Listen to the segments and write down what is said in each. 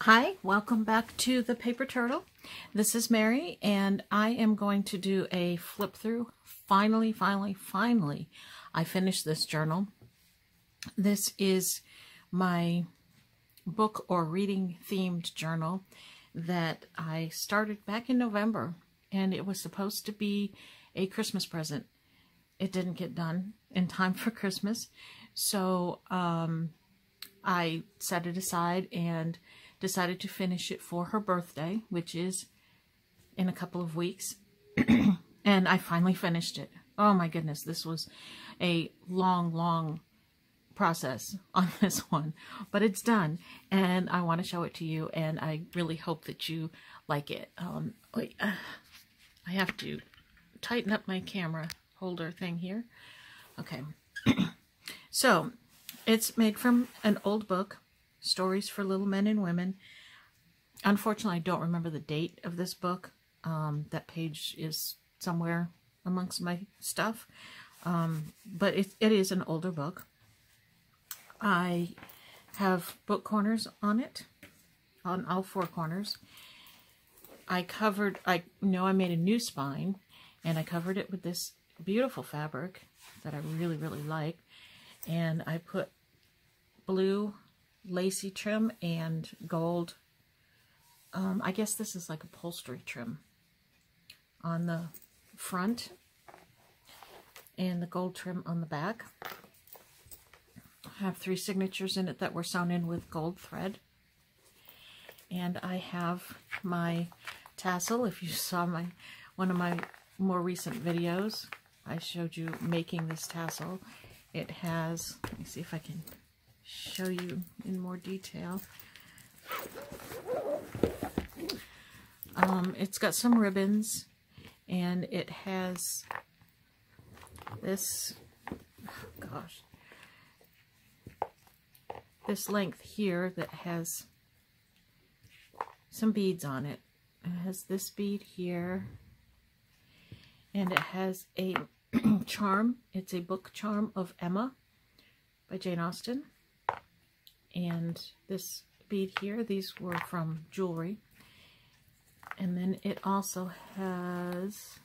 Hi, welcome back to the Paper Turtle. This is Mary, and I am going to do a flip through. Finally, I finished this journal. This is my book or reading themed journal that I started back in November, and it was supposed to be a Christmas present. It didn't get done in time for Christmas, so I set it aside and decided to finish it for her birthday, which is in a couple of weeks. And I finally finished it. Oh my goodness, this was a long process on this one, but it's done, and I want to show it to you, and I really hope that you like it. Wait, I have to tighten up my camera holder thing here. Okay. So it's made from an old book, Stories for Little Men and Women. Unfortunately, I don't remember the date of this book. That page is somewhere amongst my stuff. But it is an older book. I have book corners on it, on all four corners. I made a new spine, and I covered it with this beautiful fabric that I really like. And I put blue lacy trim and gold, I guess this is like upholstery trim on the front, and the gold trim on the back. I have 3 signatures in it that were sewn in with gold thread. And I have my tassel. If you saw one of my more recent videos, I showed you making this tassel. It has, let me see if I can show you in more detail. It's got some ribbons, and it has this, this length here that has some beads on it. It has this bead here, and it has a charm. It's a book charm of Emma by Jane Austen. And this bead here, these were from jewelry. And then it also has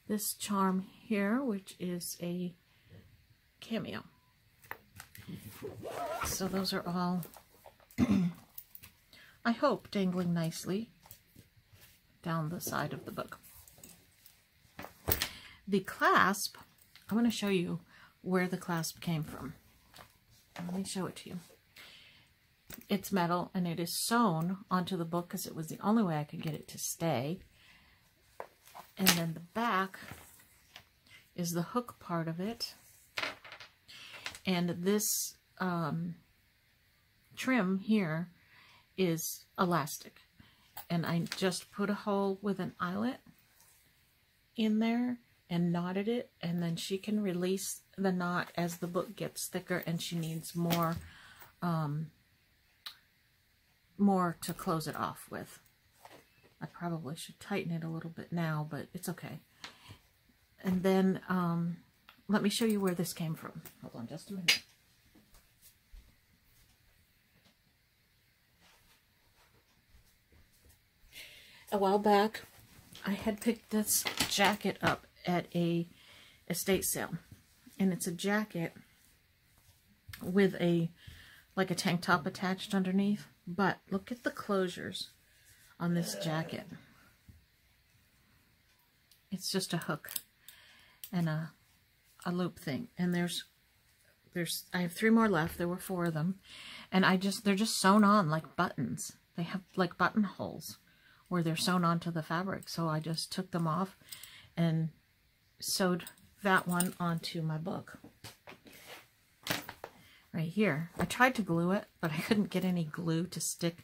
this charm here, which is a cameo. So those are all, I hope, dangling nicely down the side of the book. The clasp, I want to show you where the clasp came from. Let me show it to you. It's metal, and it is sewn onto the book because it was the only way I could get it to stay. And then the back is the hook part of it. And this trim here is elastic. And I just put a hole with an eyelet in there and knotted it, and then she can release the knot as the book gets thicker and she needs more to close it off with. I probably should tighten it a little bit now, but it's okay. And then let me show you where this came from. Hold on just a minute. A while back, I had picked this jacket up at a estate sale, and it's a jacket with like a tank top attached underneath, but look at the closures on this jacket. It's just a hook and a loop thing, and I have 3 more left. There were 4 of them, and they're just sewn on like buttons. They have like buttonholes where they're sewn onto the fabric, so I just took them off and sewed that one onto my book right here. I tried to glue it, but I couldn't get any glue to stick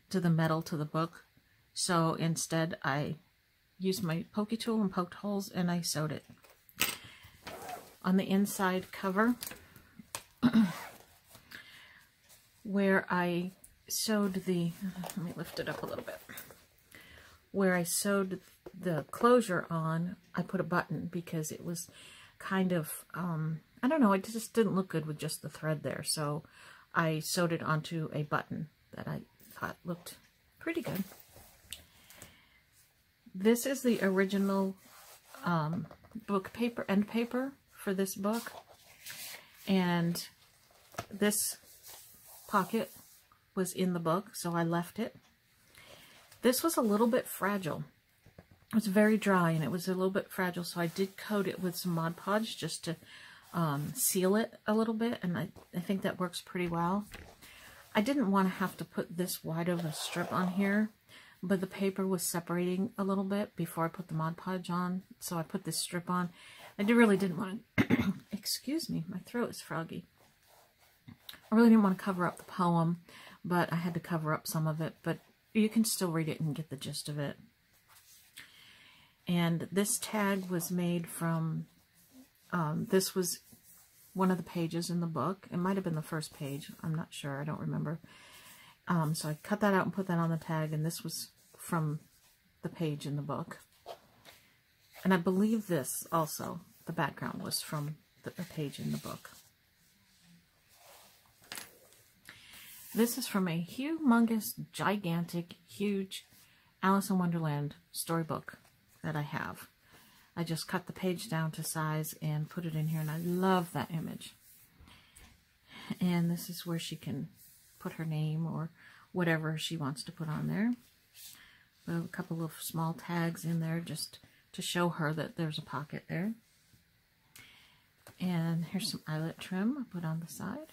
to the metal to the book, so instead I used my pokey tool and poked holes, and I sewed it. On the inside cover, where I sewed let me lift it up a little bit. Where I sewed the closure on, I put a button because it was kind of, I don't know, it just didn't look good with just the thread there. So I sewed it onto a button that I thought looked pretty good. This is the original book paper, end paper for this book. And this pocket was in the book, so I left it. This was a little bit fragile. It was very dry and it was a little bit fragile, so I did coat it with some Mod Podge just to seal it a little bit, and I think that works pretty well. I didn't want to have to put this wide of a strip on here, but the paper was separating a little bit before I put the Mod Podge on, so I put this strip on. I really didn't want to, excuse me, my throat is froggy. I really didn't want to cover up the poem, but I had to cover up some of it, but you can still read it and get the gist of it. And this tag was made from, this was one of the pages in the book. It might have been the first page. I'm not sure. I don't remember. So I cut that out and put that on the tag, and this was from the page in the book. And I believe this also, the background was from the page in the book. This is from a humongous, gigantic, huge Alice in Wonderland storybook that I have. I just cut the page down to size and put it in here, and I love that image. And this is where she can put her name or whatever she wants to put on there. A couple of small tags in there just to show her that there's a pocket there. And here's some eyelet trim I put on the side.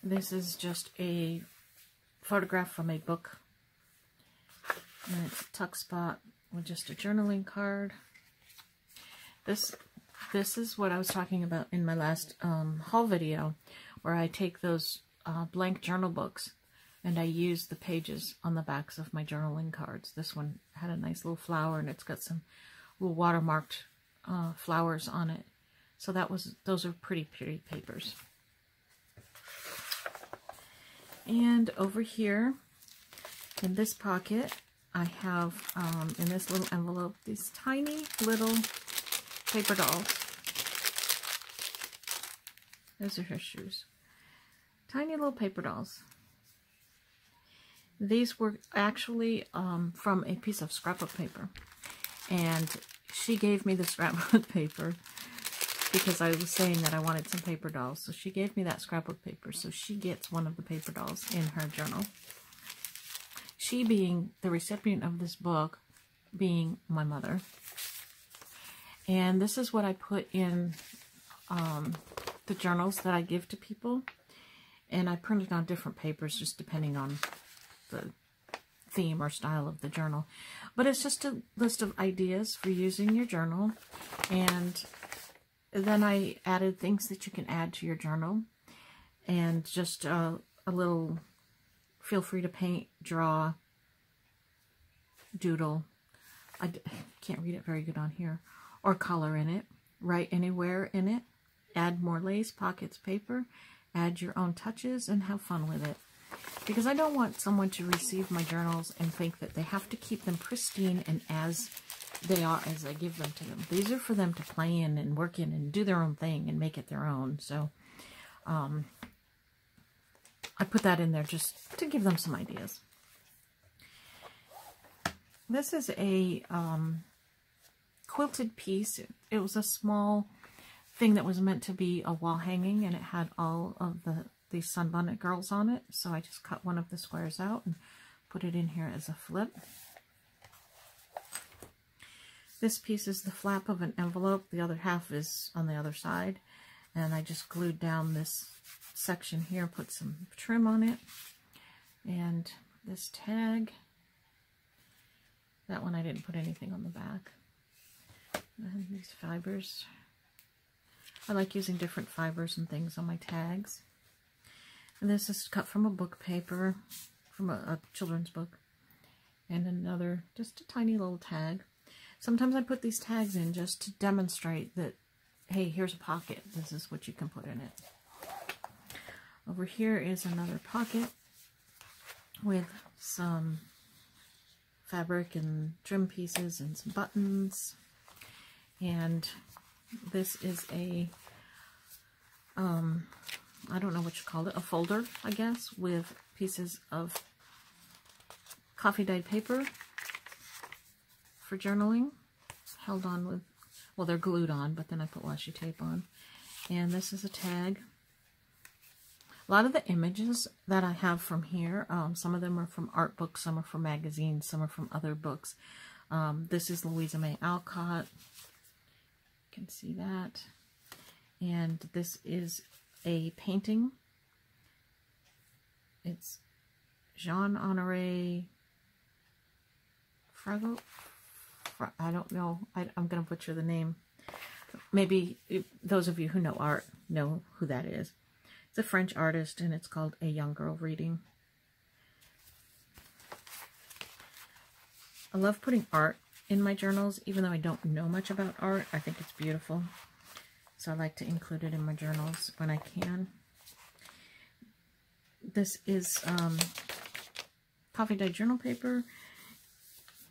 This is just a photograph from a book. And it's a tuck spot with just a journaling card. This is what I was talking about in my last haul video, where I take those blank journal books and I use the pages on the backs of my journaling cards. This one had a nice little flower, and it's got some little watermarked flowers on it. So those are pretty papers. And over here in this pocket, I have, in this little envelope, these tiny little paper dolls. Those are her shoes. Tiny little paper dolls. These were actually from a piece of scrapbook paper. And she gave me the scrapbook paper because I was saying that I wanted some paper dolls. So she gave me that scrapbook paper. So she gets one of the paper dolls in her journal. She being the recipient of this book, being my mother. And this is what I put in the journals that I give to people. And I printed on different papers just depending on the theme or style of the journal. But it's just a list of ideas for using your journal. And then I added things that you can add to your journal. And just a little... Feel free to paint, draw, doodle. I can't read it very good on here. Or color in it. Write anywhere in it. Add more lace, pockets, paper. Add your own touches and have fun with it. Because I don't want someone to receive my journals and think that they have to keep them pristine and as they are as I give them to them. These are for them to play in and work in and do their own thing and make it their own. So, I put that in there just to give them some ideas. This is a quilted piece. It was a small thing that was meant to be a wall hanging, and it had all of these Sunbonnet Girls on it. So I just cut one of the squares out and put it in here as a flip. This piece is the flap of an envelope. The other half is on the other side. And I just glued down this section here, put some trim on it. And this tag, that one I didn't put anything on the back. And these fibers. I like using different fibers and things on my tags. And this is cut from a book paper, from a children's book. And another, just a tiny little tag. Sometimes I put these tags in just to demonstrate that, hey, here's a pocket. This is what you can put in it. Over here is another pocket with some fabric and trim pieces and some buttons. And this is a I don't know what you call it, a folder, I guess, with pieces of coffee dyed paper for journaling, held on with, well, they're glued on, but then I put washi tape on. And this is a tag. A lot of the images that I have from here, some of them are from art books, some are from magazines, some are from other books. This is Louisa May Alcott. You can see that. And this is a painting. It's Jean-Honoré Frago. I don't know. I'm going to butcher the name. Maybe those of you who know art know who that is. It's a French artist, and it's called A Young Girl Reading. I love putting art in my journals, even though I don't know much about art. I think it's beautiful. So I like to include it in my journals when I can. This is coffee dyed journal paper,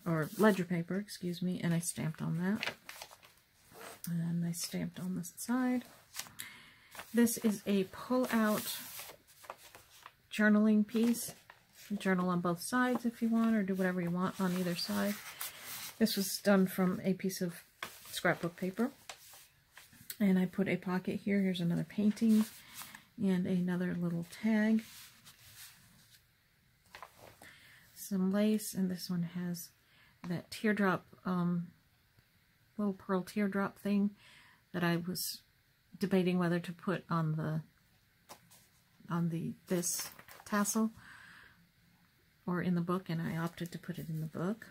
or ledger paper, excuse me, and I stamped on that. And I stamped on the side. This is a pull-out journaling piece. You can journal on both sides if you want, or do whatever you want on either side. This was done from a piece of scrapbook paper. And I put a pocket here. Here's another painting and another little tag. Some lace, and this one has that teardrop, little pearl teardrop thing that I was debating whether to put on this tassel or in the book, and I opted to put it in the book.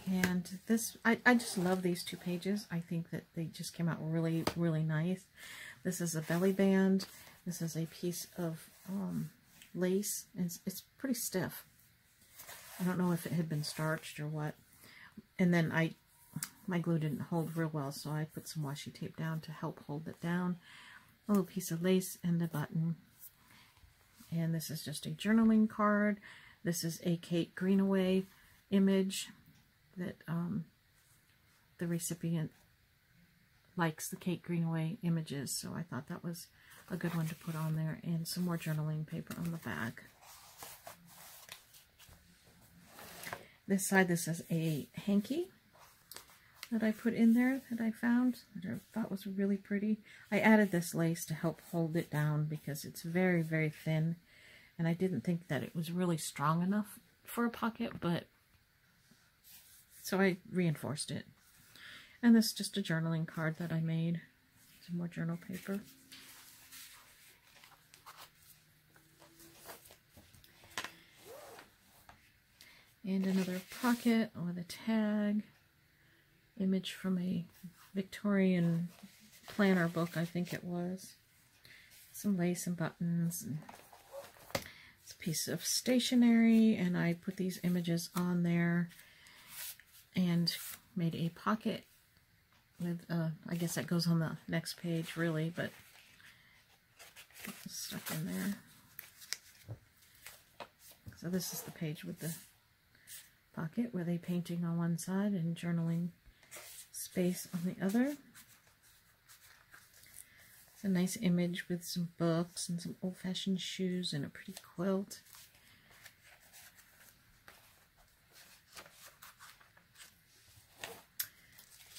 And this, I just love these two pages. I think that they just came out really, really nice. This is a belly band. This is a piece of lace, and it's pretty stiff. I don't know if it had been starched or what. And then my glue didn't hold real well, so I put some washi tape down to help hold it down. A little piece of lace and a button. And this is just a journaling card. This is a Kate Greenaway image that the recipient likes the Kate Greenaway images, so I thought that was a good one to put on there. And some more journaling paper on the back. This side, this is a hanky that I put in there that I found that I thought was really pretty. I added this lace to help hold it down because it's very, very thin, and I didn't think that it was really strong enough for a pocket, but so I reinforced it. And this is just a journaling card that I made. Some more journal paper. And another pocket with a tag. Image from a Victorian planner book, I think it was. Some lace and buttons. And it's a piece of stationery, and I put these images on there and made a pocket with, I guess that goes on the next page really, but it's stuck in there. So this is the page with the pocket with a painting on one side and journaling space on the other. It's a nice image with some books and some old-fashioned shoes and a pretty quilt.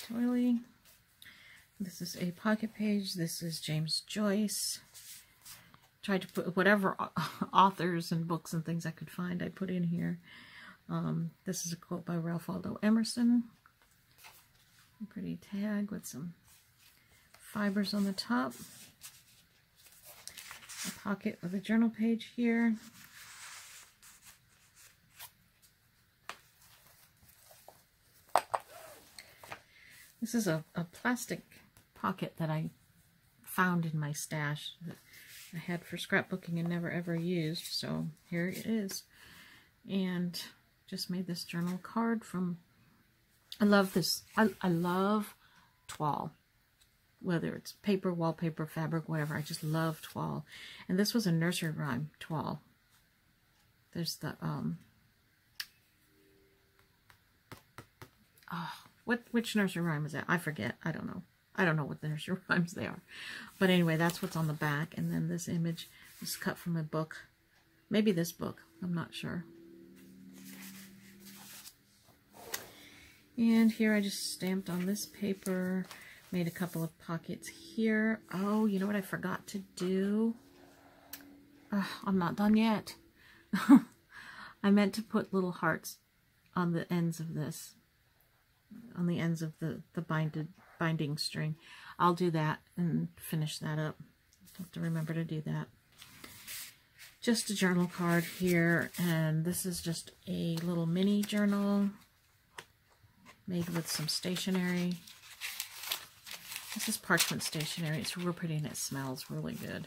Toily. This is a pocket page. This is James Joyce. Tried to put whatever authors and books and things I could find, I put in here. This is a quote by Ralph Waldo Emerson. A pretty tag with some fibers on the top. A pocket with a journal page here. This is a plastic pocket that I found in my stash that I had for scrapbooking and never ever used, so here it is. And just made this journal card from, I love this, I love toile, whether it's paper, wallpaper, fabric, whatever. I just love toile. And this was a nursery rhyme toile. There's the, which nursery rhyme is that? I forget. I don't know. I don't know what nursery rhymes they are. But anyway, that's what's on the back. And then this image is cut from a book. Maybe this book. I'm not sure. And here I just stamped on this paper. Made a couple of pockets here. Oh, you know what I forgot to do? I'm not done yet. I meant to put little hearts on the ends of this. On the ends of the binding string. I'll do that and finish that up. I'll have to remember to do that. Just a journal card here, and this is just a little mini journal made with some stationery. This is parchment stationery. It's real pretty and it smells really good.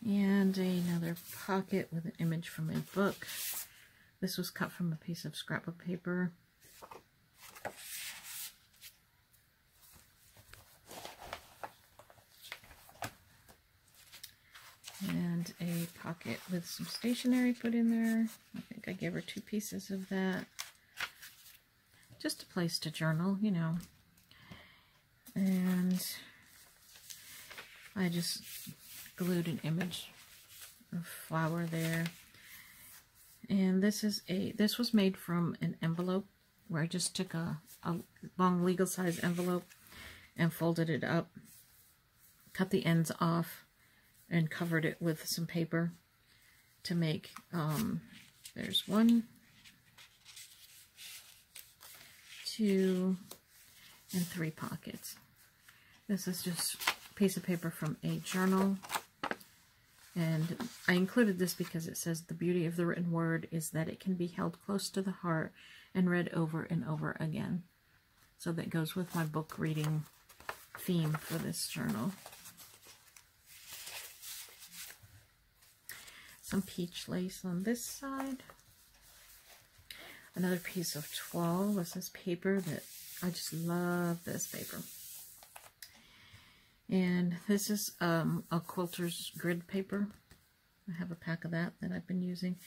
And another pocket with an image from a book. This was cut from a piece of scrapbook paper. And a pocket with some stationery put in there. I think I gave her 2 pieces of that. Just a place to journal, you know. And I just glued an image of flower there. And this was made from an envelope where I just took a long legal size envelope and folded it up, cut the ends off, and covered it with some paper to make, there's 1, 2, and 3 pockets. This is just a piece of paper from a journal. And I included this because it says the beauty of the written word is that it can be held close to the heart and read over and over again. So that goes with my book reading theme for this journal. Some peach lace on this side. Another piece of toile. This is paper that I just love this paper. And this is a quilter's grid paper. I have a pack of that I've been using.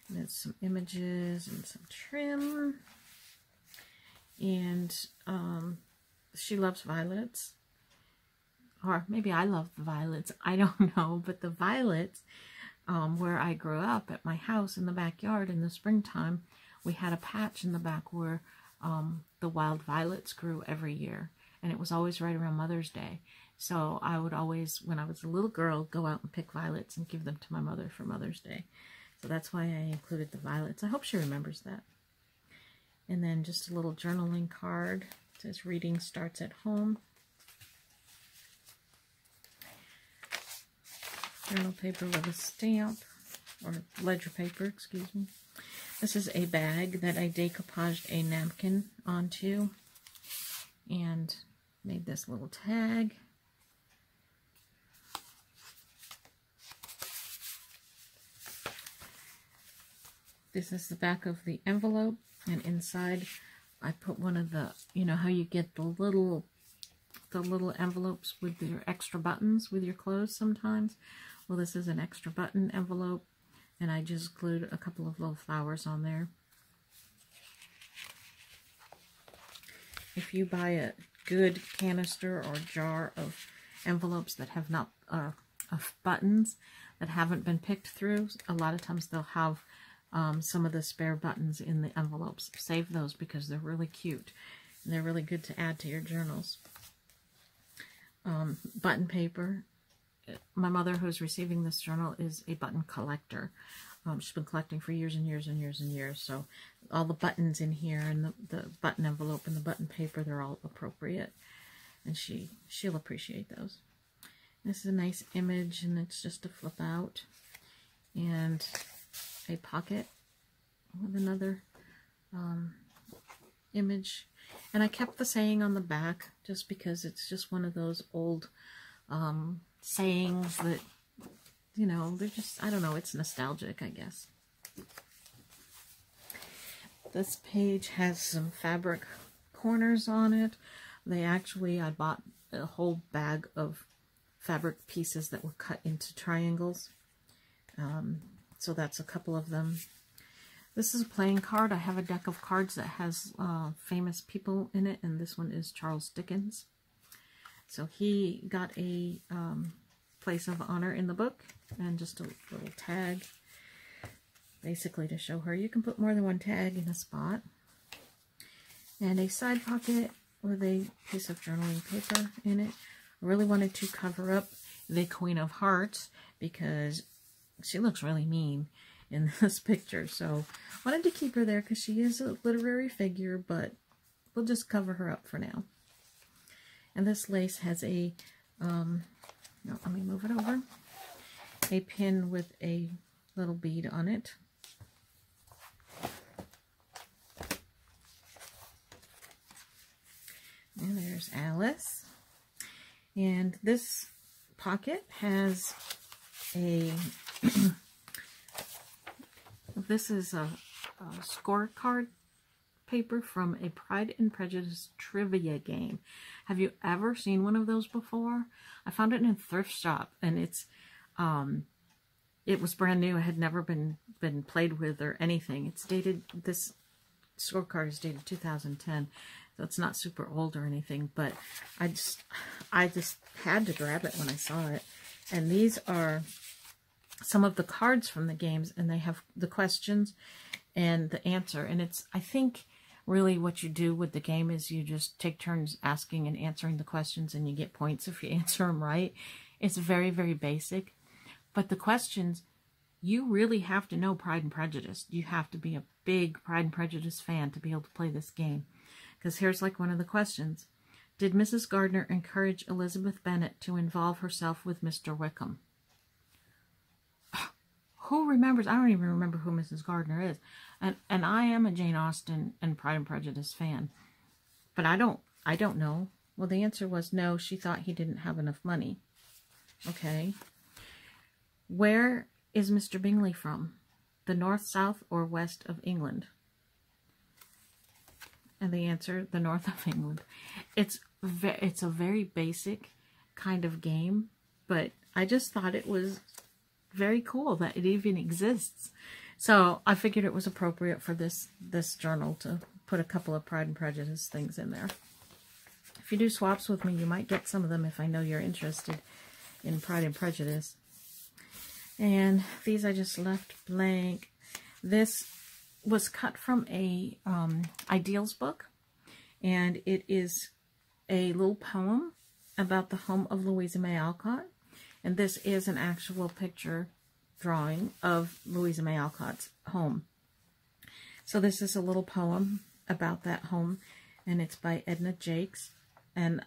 And it's some images and some trim. And she loves violets. Or maybe I love the violets. I don't know. But the violets, where I grew up at my house in the backyard in the springtime, we had a patch in the back where the wild violets grew every year. And it was always right around Mother's Day. So I would always, when I was a little girl, go out and pick violets and give them to my mother for Mother's Day. So that's why I included the violets. I hope she remembers that. And then just a little journaling card. It says, reading starts at home. Journal paper with a stamp, or ledger paper, excuse me. This is a bag that I decoupaged a napkin onto and made this little tag. This is the back of the envelope, and inside I put one of the, you know how you get the little envelopes with your extra buttons with your clothes sometimes? Well, this is an extra button envelope, and I just glued a couple of little flowers on there. If you buy a good canister or jar of envelopes that have not, of buttons that haven't been picked through, a lot of times they'll have some of the spare buttons in the envelopes. Save those because they're really cute. And they're really good to add to your journals. Button paper. My mother, who's receiving this journal, is a button collector. She's been collecting for years and years and years and years. So all the buttons in here and the button envelope and the button paper, they're all appropriate. And she'll appreciate those. This is a nice image, and it's just a flip out. And a pocket with another image. And I kept the saying on the back just because it's just one of those old sayings that, you know, they're just, I don't know, it's nostalgic, I guess. This page has some fabric corners on it. I bought a whole bag of fabric pieces that were cut into triangles. So that's a couple of them. This is a playing card. I have a deck of cards that has famous people in it, and this one is Charles Dickens. So he got a place of honor in the book, and just a little tag, basically to show her you can put more than one tag in a spot. And a side pocket with a piece of journaling paper in it. I really wanted to cover up the Queen of Hearts because she looks really mean in this picture. So I wanted to keep her there because she is a literary figure, but we'll just cover her up for now. And this lace has a, no, let me move it over, a pin with a little bead on it. And there's Alice. And this pocket has a, this is a scorecard paper from a Pride and Prejudice trivia game. Have you ever seen one of those before? I found it in a thrift shop, and it's, it was brand new. It had never been played with or anything. It's dated, this scorecard is dated 2010. So it's not super old or anything, but I just had to grab it when I saw it. And these are some of the cards from the games, and they have the questions and the answer. And it's, I think, really what you do with the game is you just take turns asking and answering the questions, and you get points if you answer them right. It's very, very basic. But the questions, you really have to know Pride and Prejudice. You have to be a big Pride and Prejudice fan to be able to play this game. Because here's like one of the questions. Did Mrs. Gardiner encourage Elizabeth Bennet to involve herself with Mr. Wickham? Who remembers? I don't even remember who Mrs. Gardiner is. And I am a Jane Austen and Pride and Prejudice fan. But I don't know. Well, the answer was no, she thought he didn't have enough money. Okay. Where is Mr. Bingley from? The north, south, or west of England? And the answer, the north of England. It's a very basic kind of game, but I just thought it was very cool that it even exists. So I figured it was appropriate for this journal to put a couple of Pride and Prejudice things in there. If you do swaps with me, you might get some of them if I know you're interested in Pride and Prejudice. And these I just left blank. This was cut from a Ideals book, and it is a little poem about the home of Louisa May Alcott, and this is an actual picture drawing of Louisa May Alcott's home. So this is a little poem about that home, and it's by Edna Jakes, and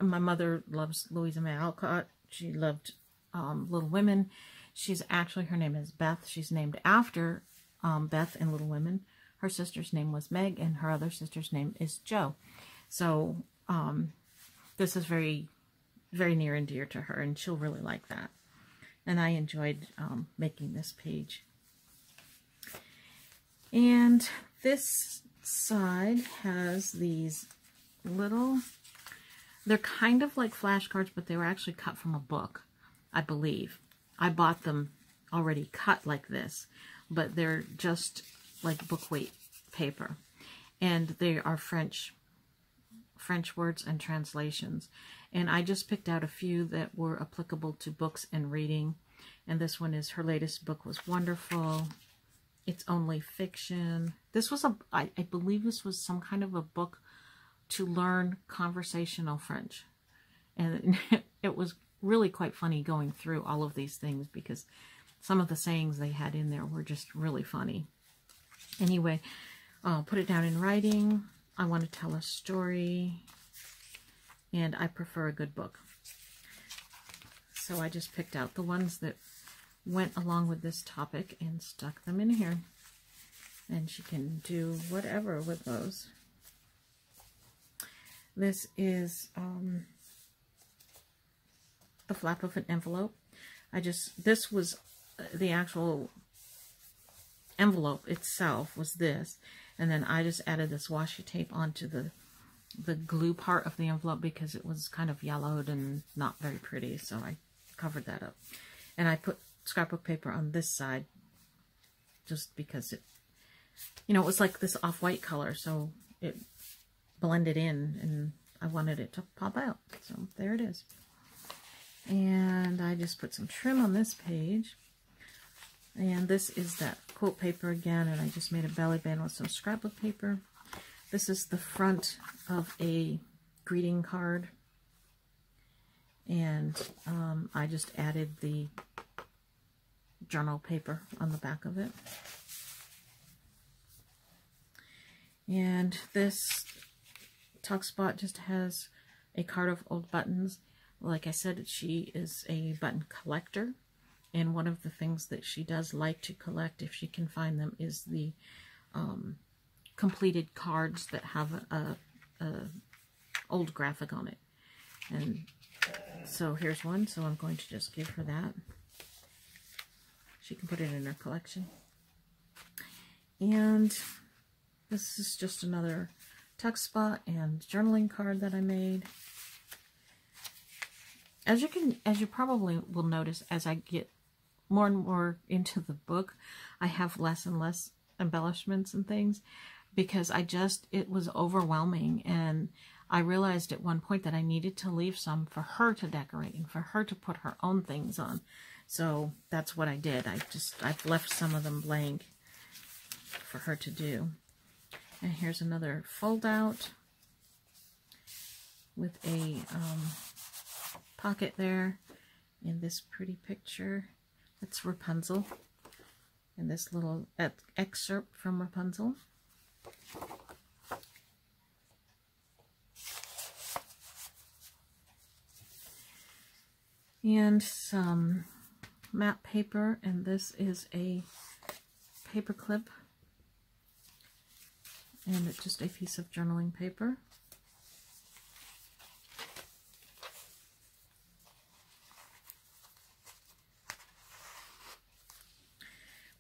my mother loves Louisa May Alcott. She loved Little Women. Her name is Beth. She's named after Beth in Little Women. Her sister's name was Meg, and her other sister's name is Jo. So this is very, very near and dear to her, and she'll really like that. And I enjoyed making this page. And this side has these little, they're kind of like flashcards, but they were actually cut from a book, I believe. I bought them already cut like this, but they're just like book weight paper, and they are French words and translations. And I just picked out a few that were applicable to books and reading. And this one is, her latest book was wonderful. It's only fiction. This was I believe this was some kind of a book to learn conversational French, and it was really quite funny going through all of these things because some of the sayings they had in there were just really funny. Anyway, I'll put it down in writing. I want to tell a story, and I prefer a good book. So I just picked out the ones that went along with this topic and stuck them in here. And she can do whatever with those. This is the flap of an envelope. This was the actual envelope itself was this, and then I just added this washi tape onto the glue part of the envelope because it was kind of yellowed and not very pretty, so I covered that up. And I put scrapbook paper on this side just because it, you know, it was like this off-white color, so it blended in, and I wanted it to pop out. So there it is. And I just put some trim on this page. And this is that quote paper again, and I just made a belly band with some scrapbook paper. This is the front of a greeting card. And I just added the journal paper on the back of it. And this Talk Spot just has a card of old buttons. Like I said, she is a button collector. And one of the things that she does like to collect, if she can find them, is the completed cards that have a old graphic on it. And so here's one, so I'm going to just give her that. She can put it in her collection. And this is just another Tuck Spot and journaling card that I made. As you probably will notice, as I get more and more into the book, I have less and less embellishments and things, because it was overwhelming, and I realized at one point that I needed to leave some for her to decorate and for her to put her own things on. So that's what I did. I've left some of them blank for her to do. And here's another fold out with a pocket there in this pretty picture. That's Rapunzel, and this little excerpt from Rapunzel. And some matte paper, and this is a paper clip, and it's just a piece of journaling paper.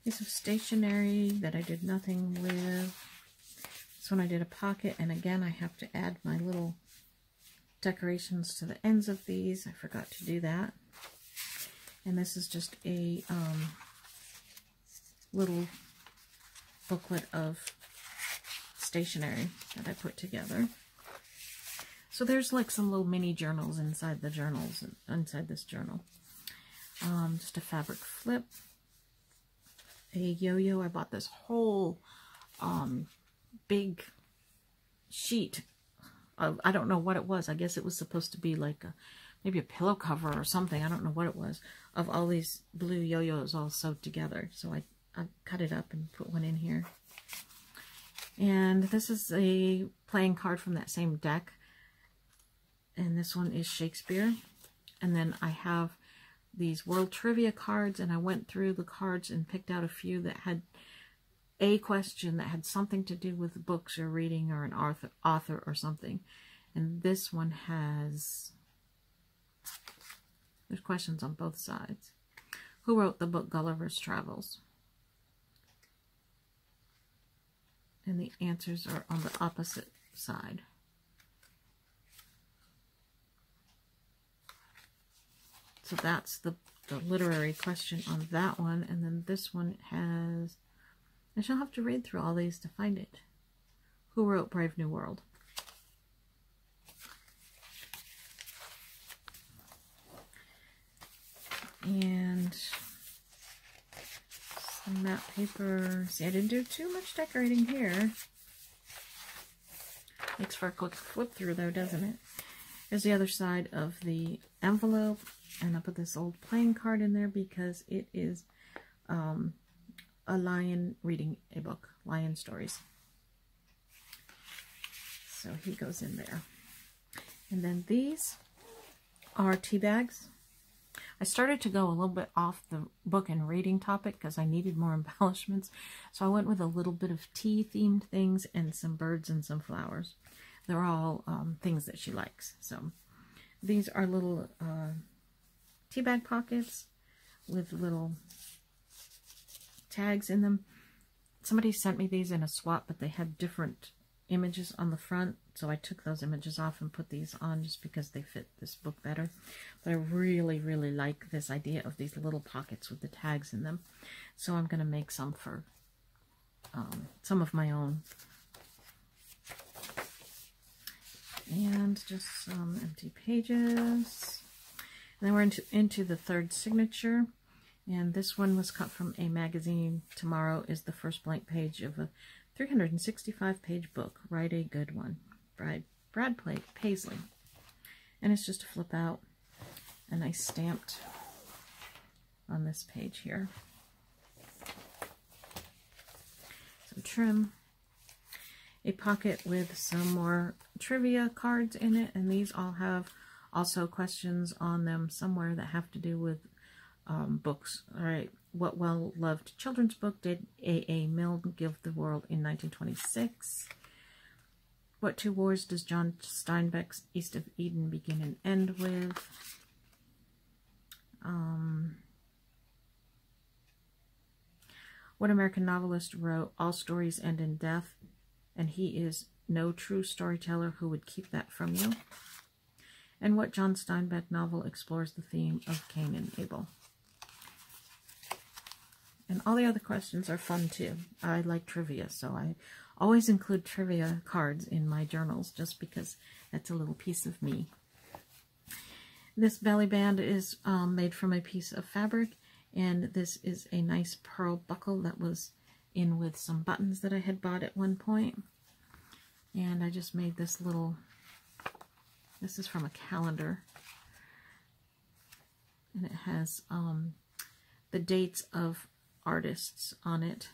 Piece of stationery that I did nothing with. This one I did a pocket, and again I have to add my little decorations to the ends of these. I forgot to do that. And this is just a little booklet of stationery that I put together. So there's like some little mini journals inside the journals, inside this journal. Just a fabric flip. A yo-yo. I bought this whole big sheet of, I don't know what it was. I guess it was supposed to be like maybe a pillow cover or something. I don't know what it was, of all these blue yo-yos all sewed together. So I cut it up and put one in here. And this is a playing card from that same deck. And this one is Shakespeare. And then I have these world trivia cards, and I went through the cards and picked out a few that had a question that had something to do with books or reading or an author or something. And this one has, there's questions on both sides. Who wrote the book Gulliver's Travels? And the answers are on the opposite side. So that's the literary question on that one. And then this one has, I shall have to read through all these to find it. Who wrote Brave New World? And some matte paper. See, I didn't do too much decorating here. Makes for a quick flip through though, doesn't it? Here's the other side of the envelope. And I put this old playing card in there because it is a lion reading a book, Lion Stories. So he goes in there. And then these are tea bags. I started to go a little bit off the book and reading topic because I needed more embellishments. So I went with a little bit of tea themed things and some birds and some flowers. They're all things that she likes. So these are little tea bag pockets with little tags in them. Somebody sent me these in a swap, but they had different images on the front, so I took those images off and put these on just because they fit this book better. But I really, really like this idea of these little pockets with the tags in them. So I'm going to make some for some of my own. And just some empty pages. And then we're into the third signature. And this one was cut from a magazine. Tomorrow is the first blank page of a 365-page book. Write a good one. Brad Paisley. And it's just a flip out. And I stamped on this page here. Some trim. A pocket with some more trivia cards in it. And these all have also questions on them somewhere that have to do with books. All right. What well-loved children's book did A.A. Milne give the world in 1926? What two wars does John Steinbeck's East of Eden begin and end with? What American novelist wrote All Stories End in Death, and he is no true storyteller who would keep that from you? And what John Steinbeck novel explores the theme of Cain and Abel? And all the other questions are fun too. I like trivia, so I always include trivia cards in my journals just because that's a little piece of me. This belly band is made from a piece of fabric, and this is a nice pearl buckle that was in with some buttons that I had bought at one point. And I just made this little, this is from a calendar, and it has the dates of artists on it.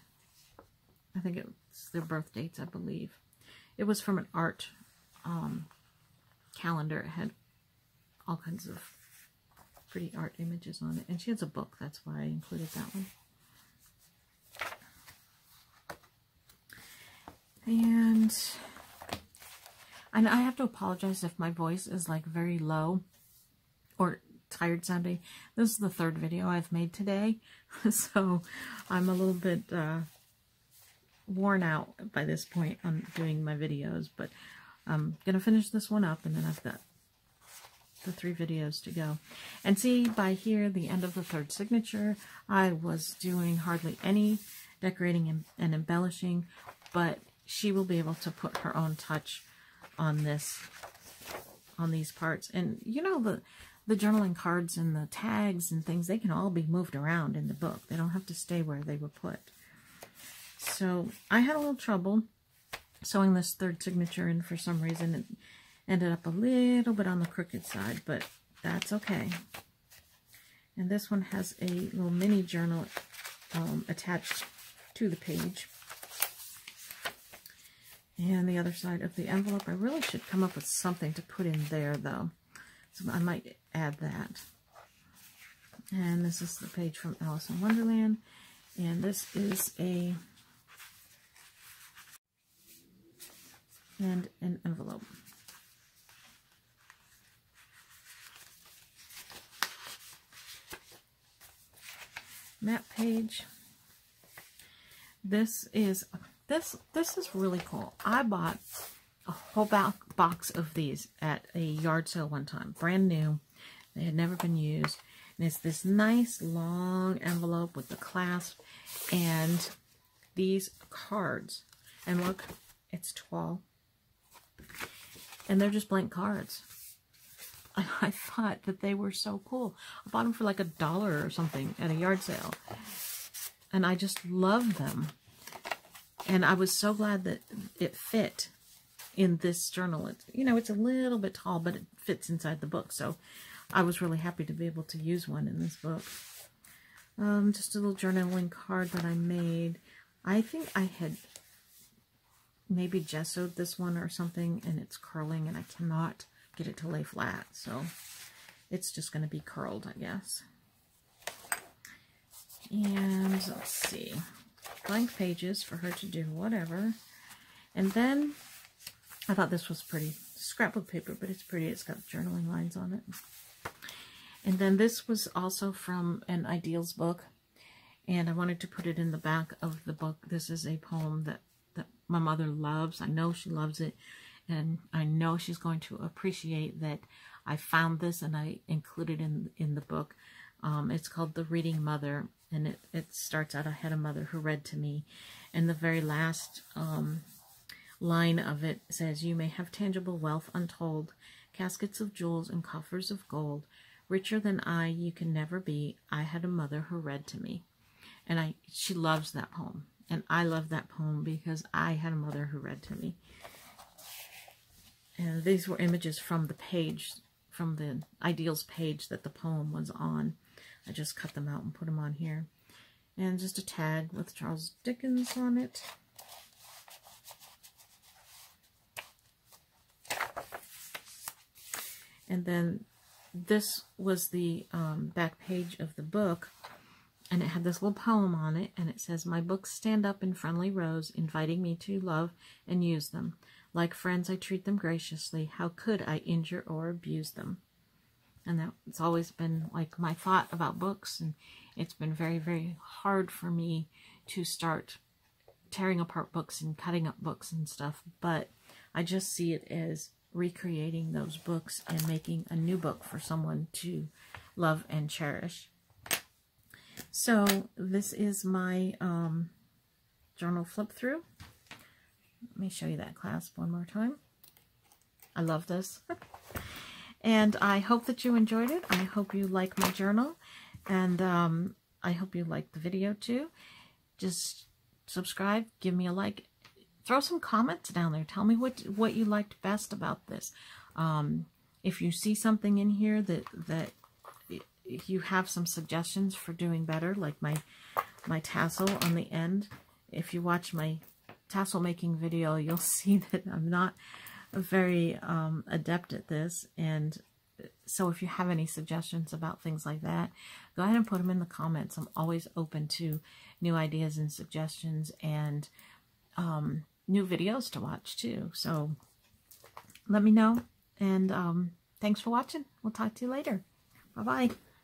I think it's their birth dates, I believe. It was from an art calendar. It had all kinds of pretty art images on it. And she has a book, that's why I included that one. And I have to apologize if my voice is like very low or tired sounding. This is the third video I've made today, so I'm a little bit worn out by this point on doing my videos, but I'm gonna finish this one up, and then I've got the 3 videos to go. And see, by here, the end of the third signature, I was doing hardly any decorating and embellishing, but she will be able to put her own touch on this, on these parts. And you know, the journaling cards and the tags and things, they can all be moved around in the book. They don't have to stay where they were put. So I had a little trouble sewing this third signature in for some reason. It ended up a little bit on the crooked side, but that's okay. And this one has a little mini journal attached to the page. And the other side of the envelope, I really should come up with something to put in there, though. So I might add that. And this is the page from Alice in Wonderland. And this is an envelope. Map page. This is really cool. I bought a whole box of these at a yard sale one time, brand new. They had never been used. And it's this nice long envelope with the clasp and these cards. And look, it's tall. And they're just blank cards. I thought that they were so cool. I bought them for like $1 or something at a yard sale. And I just love them. And I was so glad that it fit in this journal. It's, you know, it's a little bit tall, but it fits inside the book. So I was really happy to be able to use one in this book. Just a little journaling card that I made. I think I had maybe gessoed this one or something, and it's curling, and I cannot get it to lay flat. So it's just going to be curled, I guess. And let's see. Blank pages for her to do whatever. And then I thought this was pretty. Scrapbook paper, but it's pretty. It's got journaling lines on it. And then this was also from an Ideals book, and I wanted to put it in the back of the book. This is a poem that my mother loves. I know she loves it, and I know she's going to appreciate that I found this and I included in the book. It's called The Reading Mother, And it starts out, I had a mother who read to me. And the very last line of it says, you may have tangible wealth untold, caskets of jewels and coffers of gold. Richer than I you can never be. I had a mother who read to me. And she loves that poem. And I love that poem because I had a mother who read to me. And these were images from the page, from the Ideals page that the poem was on. I just cut them out and put them on here. And just a tag with Charles Dickens on it. And then this was the back page of the book. And it had this little poem on it, and it says, my books stand up in friendly rows, inviting me to love and use them. Like friends, I treat them graciously. How could I injure or abuse them? And that's always been like my thought about books, and it's been very, very hard for me to start tearing apart books and cutting up books and stuff, but I just see it as recreating those books and making a new book for someone to love and cherish. So this is my journal flip through. Let me show you that clasp one more time. I love this. And I hope that you enjoyed it. I hope you like my journal. And I hope you liked the video too. Just subscribe, give me a like. Throw some comments down there. Tell me what you liked best about this. If you see something in here that you have some suggestions for doing better, like my tassel on the end. If you watch my tassel making video, you'll see that I'm not very adept at this. And so if you have any suggestions about things like that, go ahead and put them in the comments. I'm always open to new ideas and suggestions, and new videos to watch too. So let me know, and thanks for watching. We'll talk to you later. Bye-bye.